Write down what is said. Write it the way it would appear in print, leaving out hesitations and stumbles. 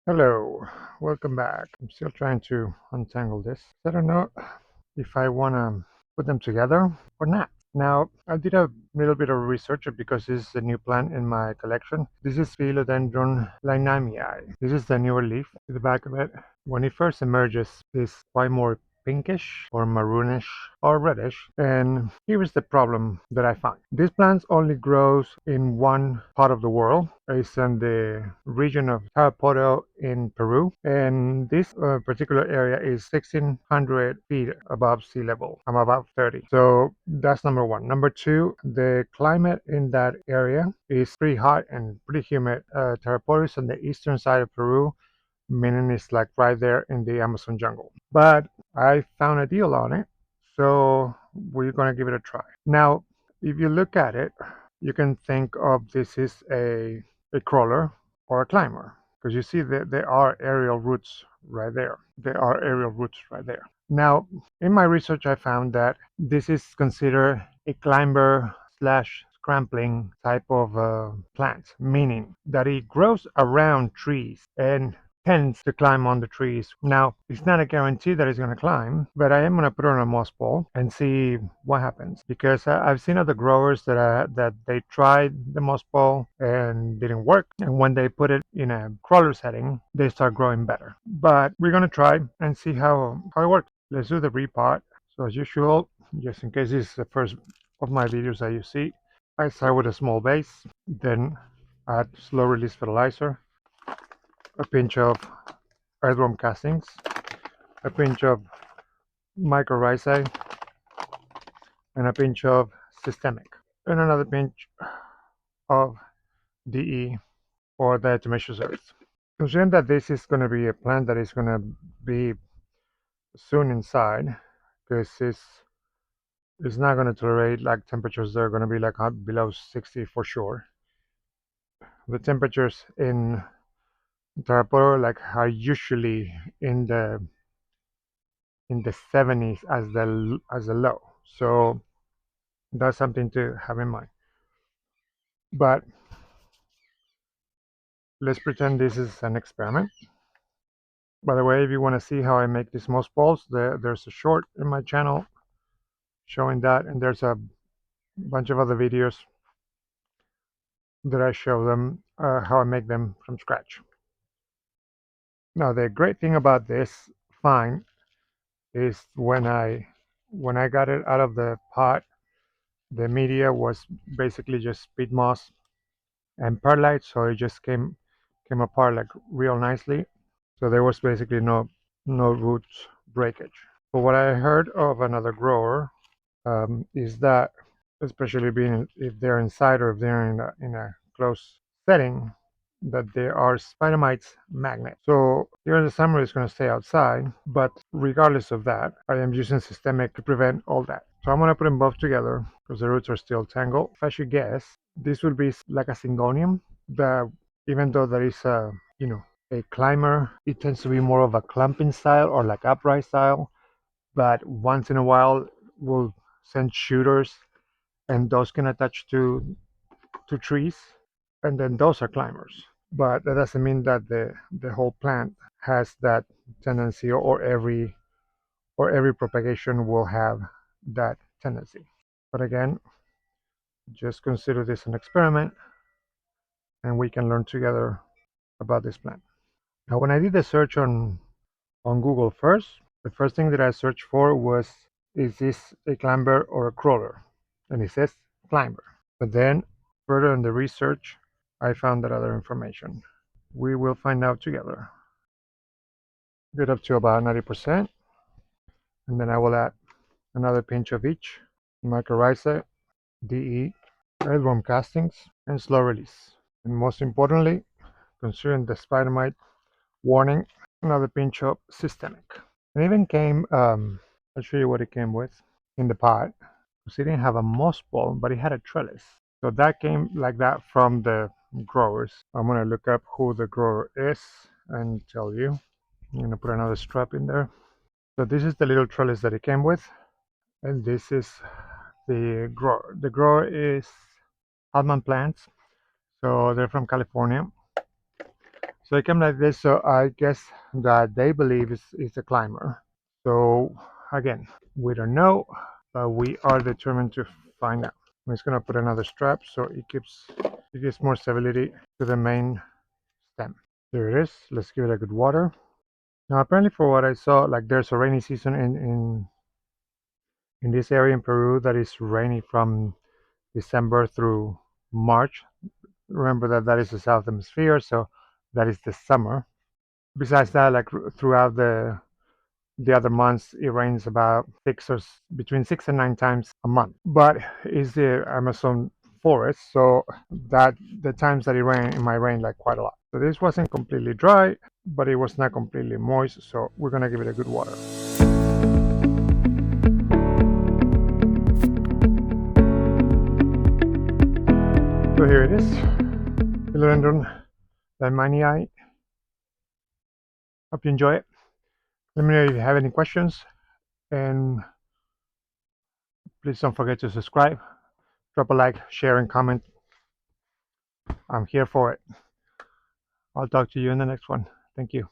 Hello, welcome back. I'm still trying to untangle this. I don't know if I want to put them together or not. Now, I did a little bit of research because this is a new plant in my collection. This is Philodendron Lymanii. This is the newer leaf to the back of it. When it first emerges, it's quite more pinkish or maroonish or reddish. And here is the problem that I find. This plant only grows in one part of the world. It's in the region of Tarapoto in Peru. And this particular area is 1600 feet above sea level. I'm about 30. So that's number one. Number two, the climate in that area is pretty hot and pretty humid. Tarapoto is on the eastern side of Peru, meaning it's like right there in the Amazon jungle. But I found a deal on it, so we're gonna give it a try. Now, if you look at it, you can think of this is a crawler or a climber, because you see that there are aerial roots right there. There are aerial roots right there. Now, in my research, I found that this is considered a climber slash scrambling type of plant, meaning that it grows around trees and tends to climb on the trees. Now, it's not a guarantee that it's going to climb, but I am going to put it on a moss ball and see what happens, because I've seen other growers that they tried the moss ball and didn't work, and when they put it in a crawler setting, they start growing better. But we're going to try and see how it works. Let's do the repot. So as usual, just in case this is the first of my videos that you see, I start with a small base, then add slow release fertilizer, a pinch of earthworm castings, a pinch of mycorrhizae, and a pinch of systemic, and another pinch of DE or diatomaceous earth. Considering that this is going to be a plant that is going to be soon inside, because it's not going to tolerate like temperatures that are going to be like below 60 for sure. The temperatures in Tarapoto like are usually in the 70s as the low. So that's something to have in mind. But let's pretend this is an experiment. By the way, if you want to see how I make these moss balls, there's a short in my channel showing that, and there's a bunch of other videos that I show them how I make them from scratch. Now, the great thing about this find is when I got it out of the pot, the media was basically just peat moss and perlite, so it just came apart like real nicely. So there was basically no root breakage. But what I heard of another grower is that, especially being if they're inside or if they're in a closed setting, that there are spider mites magnets. So during the summer it's going to stay outside, but regardless of that, I am using systemic to prevent all that. So I'm going to put them both together because the roots are still tangled. If I should guess, this will be like a syngonium. That even though there is a a climber, it tends to be more of a clumping style or like upright style. But once in a while, we'll send shooters, and those can attach to trees, and then those are climbers. But that doesn't mean that the whole plant has that tendency, or every propagation will have that tendency. But again, just consider this an experiment, and we can learn together about this plant. Now, when I did the search on Google first, the first thing that I searched for was, is this a climber or a crawler? And it says climber. But then further in the research, I found that other information. We will find out together. Get up to about 90%, and then I will add another pinch of each: mycorrhizae, DE, earthworm castings, and slow release. And most importantly, considering the spider mite warning, another pinch of systemic. It even came, I'll show you what it came with in the pot. Because it didn't have a moss ball, but it had a trellis. So that came like that from the growers. I'm going to look up who the grower is and tell you. I'm going to put another strap in there. So this is the little trellis that it came with. And this is the grower. The grower is Altman Plants. So they're from California. So it came like this, so I guess that they believe is a climber. So again, we don't know, but we are determined to find out. I'm just gonna put another strap so it gives more stability to the main stem. There it is. Let's give it a good water. Now apparently for what I saw, like there's a rainy season in this area in Peru that is rainy from December through March. Remember that that is the south hemisphere, so that is the summer. Besides that, like throughout the other months, it rains about between 6 and 9 times a month. But it's the Amazon forest, so that the times that it might rain like quite a lot. So this wasn't completely dry, but it was not completely moist, so we're gonna give it a good water. So here it is, Philodendron Lymanii. Hope you enjoy it. Let me know if you have any questions, and please don't forget to subscribe, drop a like, share, and comment. I'm here for it. I'll talk to you in the next one. Thank you.